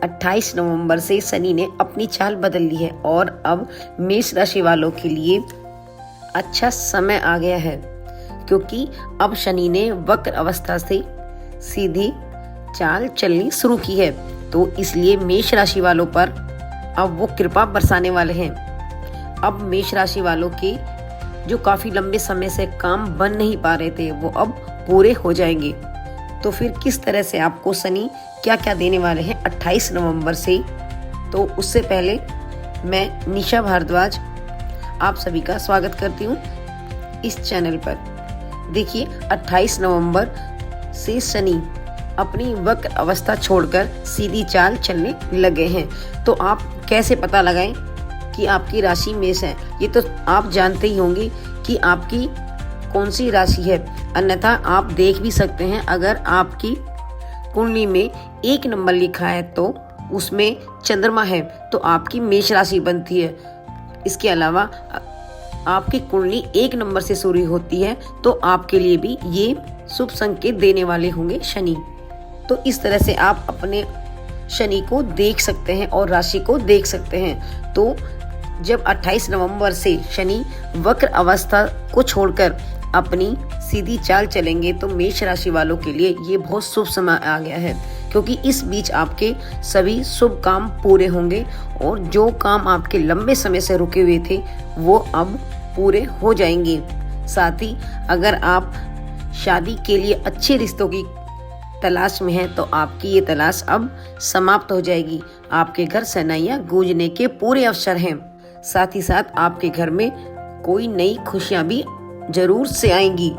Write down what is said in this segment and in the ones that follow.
28 नवंबर से शनि ने अपनी चाल बदल ली है और अब मेष राशि वालों के लिए अच्छा समय आ गया है, क्योंकि अब शनि ने वक्र अवस्था से सीधी चाल चलनी शुरू की है। तो इसलिए मेष राशि वालों पर अब वो कृपा बरसाने वाले हैं। अब मेष राशि वालों के जो काफी लंबे समय से काम बन नहीं पा रहे थे वो अब पूरे हो जाएंगे। तो फिर किस तरह से आपको शनि क्या क्या देने वाले हैं 28 नवंबर से, तो उससे पहले मैं निशा भारद्वाज आप सभी का स्वागत करती हूँ इस चैनल पर। देखिए 28 नवंबर से शनि अपनी वक्र अवस्था छोड़कर सीधी चाल चलने लगे हैं। तो आप कैसे पता लगाएं कि आपकी राशि मेष है? ये तो आप जानते ही होंगे कि आपकी कौन सी राशि है। अन्यथा आप देख भी सकते हैं, अगर आपकी कुंडली में 1 नंबर लिखा है तो उसमें चंद्रमा है तो आपकी मेष राशि बनती है। इसके अलावा आपकी कुंडली 1 नंबर से शुरू होती है तो आपके लिए भी ये शुभ संकेत देने वाले होंगे शनि। तो इस तरह से आप अपने शनि को देख सकते हैं और राशि को देख सकते हैं। तो जब 28 नवंबर से शनि वक्र अवस्था को छोड़कर अपनी सीधी चाल चलेंगे तो मेष राशि वालों के लिए ये बहुत शुभ समय आ गया है, क्योंकि इस बीच आपके सभी शुभ काम पूरे होंगे और जो काम आपके लंबे समय से रुके हुए थे वो अब पूरे हो जाएंगे। साथ ही अगर आप शादी के लिए अच्छे रिश्तों की तलाश में हैं तो आपकी ये तलाश अब समाप्त हो जाएगी। आपके घर शहनाइयां गूंजने के पूरे अवसर हैं। साथ ही साथ आपके घर में कोई नई खुशियां भी जरूर से आएंगी।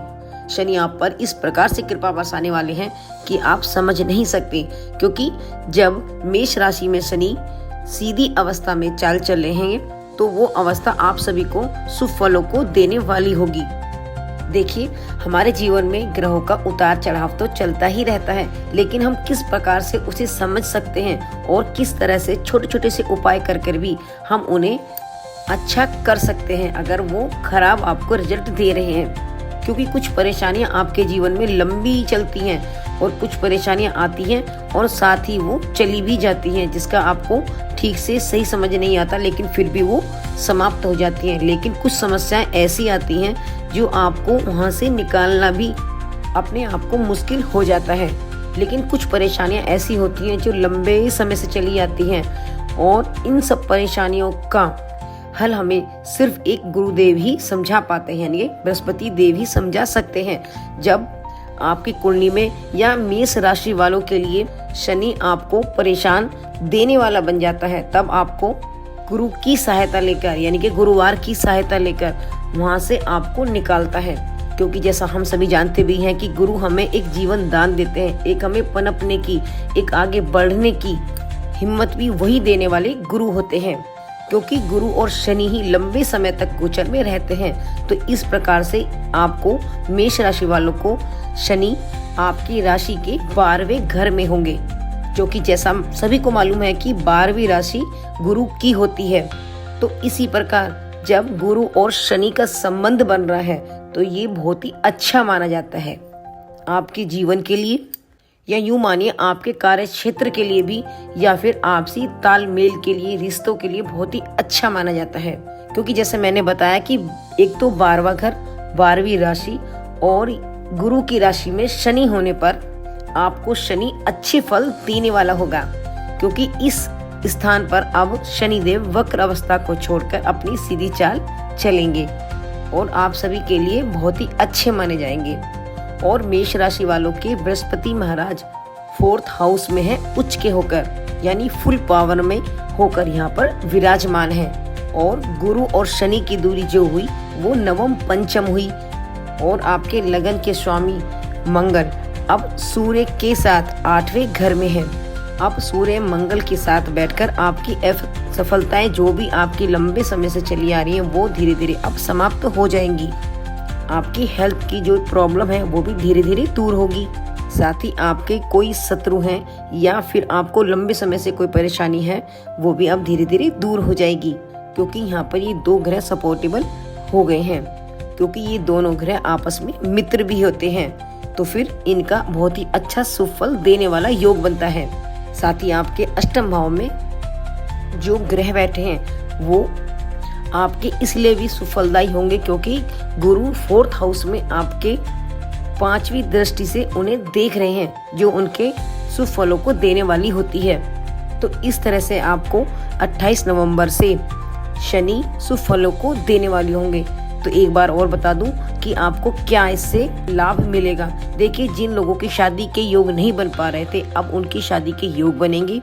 शनि आप पर इस प्रकार से कृपा बरसाने वाले हैं कि आप समझ नहीं सकते, क्योंकि जब मेष राशि में शनि सीधी अवस्था में चाल चल रहे हैं तो वो अवस्था आप सभी को शुभ फलों को देने वाली होगी। देखिए हमारे जीवन में ग्रहों का उतार चढ़ाव तो चलता ही रहता है, लेकिन हम किस प्रकार से उसे समझ सकते हैं और किस तरह से छोटे छोटे से उपाय कर भी हम उन्हें अच्छा कर सकते हैं अगर वो खराब आपको रिजल्ट दे रहे हैं। क्योंकि कुछ परेशानियां आपके जीवन में लंबी चलती हैं और कुछ परेशानियां आती हैं और साथ ही वो चली भी जाती हैं, जिसका आपको ठीक से सही समझ नहीं आता, लेकिन फिर भी वो समाप्त हो जाती हैं। लेकिन कुछ समस्याएं ऐसी आती हैं जो आपको वहां से निकालना भी अपने आप को मुश्किल हो जाता है। लेकिन कुछ परेशानियां ऐसी होती हैं जो लंबे समय से चली आती हैं और इन सब परेशानियों का हल हमें सिर्फ एक गुरुदेव ही समझा पाते हैं, यानी बृहस्पति देव ही समझा सकते हैं। जब आपकी कुंडली में या मेष राशि वालों के लिए शनि आपको परेशान देने वाला बन जाता है, तब आपको गुरु की सहायता लेकर, यानी कि गुरुवार की सहायता लेकर वहां से आपको निकालता है। क्योंकि जैसा हम सभी जानते भी हैं कि गुरु हमें एक जीवन दान देते हैं, एक हमें पनपने की, एक आगे बढ़ने की हिम्मत भी वही देने वाले गुरु होते हैं, क्योंकि गुरु और शनि ही लंबे समय तक गोचर में रहते हैं। तो इस प्रकार से आपको मेष राशि वालों को शनि आपकी राशि के 12वें घर में होंगे, जो कि जैसा सभी को मालूम है कि 12वीं राशि गुरु की होती है। तो इसी प्रकार जब गुरु और शनि का संबंध बन रहा है तो ये बहुत ही अच्छा माना जाता है आपके जीवन के लिए, या यूं मानिए आपके कार्य क्षेत्र के लिए भी, या फिर आपसी तालमेल के लिए, रिश्तों के लिए बहुत ही अच्छा माना जाता है। क्योंकि जैसे मैंने बताया कि एक तो 12वां घर, 12वीं राशि और गुरु की राशि में शनि होने पर आपको शनि अच्छे फल देने वाला होगा, क्योंकि इस स्थान पर अब शनिदेव वक्र अवस्था को छोड़कर अपनी सीधी चाल चलेंगे और आप सभी के लिए बहुत ही अच्छे माने जाएंगे। और मेष राशि वालों के बृहस्पति महाराज 4th हाउस में है उच्च के होकर, यानी फुल पावर में होकर यहाँ पर विराजमान है। और गुरु और शनि की दूरी जो हुई वो नवम पंचम हुई और आपके लगन के स्वामी मंगल अब सूर्य के साथ 8वें घर में है। अब सूर्य मंगल के साथ बैठकर आपकी सफलताएं जो भी आपकी लंबे समय से चली आ रही हैं वो धीरे धीरे अब समाप्त हो जाएंगी। आपकी हेल्थ की जो प्रॉब्लम है वो भी धीरे धीरे दूर होगी। साथ ही आपके कोई शत्रु हैं या फिर आपको लंबे समय से कोई परेशानी है वो भी अब धीरे धीरे दूर हो जाएगी, क्योंकि यहाँ पर ये 2 ग्रह सपोर्टेबल हो गए हैं, क्योंकि ये दोनों ग्रह आपस में मित्र भी होते हैं। तो फिर इनका बहुत ही अच्छा सुफल देने वाला योग बनता है। साथ ही आपके अष्टम भाव में जो ग्रह बैठे हैं वो आपके इसलिए भी सुफलदायी होंगे क्योंकि गुरु 4th हाउस में आपके 5वीं दृष्टि से उन्हें देख रहे हैं, जो उनके सुफलों को देने वाली होती है। तो इस तरह से आपको 28 नवंबर से शनि सुफलों को देने वाले होंगे। तो एक बार और बता दूं कि आपको क्या इससे लाभ मिलेगा। देखिए, जिन लोगों की शादी के योग नहीं बन पा रहे थे, अब उनकी शादी के योग बनेंगे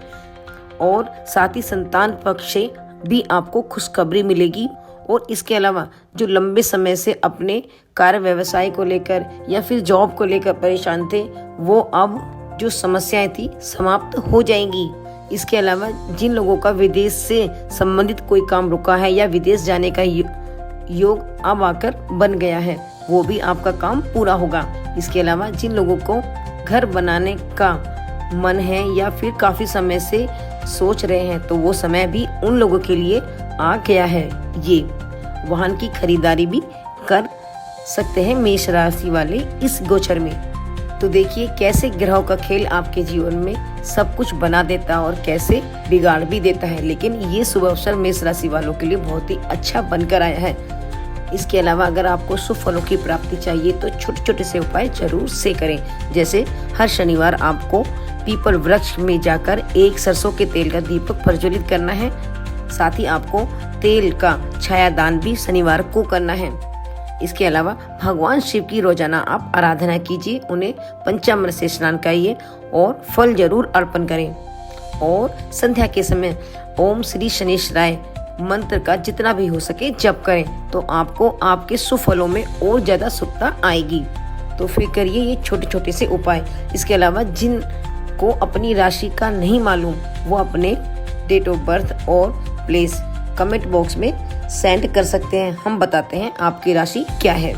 और साथ ही संतान पक्ष से भी आपको खुशखबरी मिलेगी। और इसके अलावा जो लंबे समय से अपने कार्य व्यवसाय को लेकर या फिर जॉब को लेकर परेशान थे, वो अब जो समस्याएं थी समाप्त हो जाएंगी। इसके अलावा जिन लोगों का विदेश से संबंधित कोई काम रुका है या विदेश जाने का योग अब आकर बन गया है, वो भी आपका काम पूरा होगा। इसके अलावा जिन लोगों को घर बनाने का मन है या फिर काफी समय से सोच रहे हैं, तो वो समय भी उन लोगों के लिए आ गया है। ये वाहन की खरीदारी भी कर सकते हैं मेष राशि वाले इस गोचर में। तो देखिए कैसे ग्रहों का खेल आपके जीवन में सब कुछ बना देता है और कैसे बिगाड़ भी देता है। लेकिन ये शुभ अवसर मेष राशि वालों के लिए बहुत ही अच्छा बनकर आया है। इसके अलावा अगर आपको शुभ फलों की प्राप्ति चाहिए तो छोटे छोटे से उपाय जरूर से करें। जैसे हर शनिवार आपको पीपल वृक्ष में जाकर एक सरसों के तेल का दीपक प्रज्वलित करना है। साथ ही आपको तेल का छायादान भी शनिवार को करना है। इसके अलावा भगवान शिव की रोजाना आप आराधना कीजिए, उन्हें पंचामृत से स्नान कराइए और फल जरूर अर्पण करें। और संध्या के समय ओम श्री शनेश्वराय मंत्र का जितना भी हो सके जप करें, तो आपको आपके सुफलों में और ज्यादा शुभता आएगी। तो फिर करिए ये छोटे छोटे से उपाय। इसके अलावा जिन को अपनी राशि का नहीं मालूम, वो अपने डेट ऑफ बर्थ और प्लेस कमेंट बॉक्स में सेंड कर सकते हैं। हम बताते हैं आपकी राशि क्या है।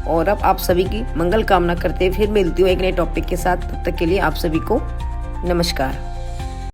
और अब आप सभी की मंगल कामना करते फिर मिलती हूँ एक नए टॉपिक के साथ। तब तक के लिए आप सभी को नमस्कार।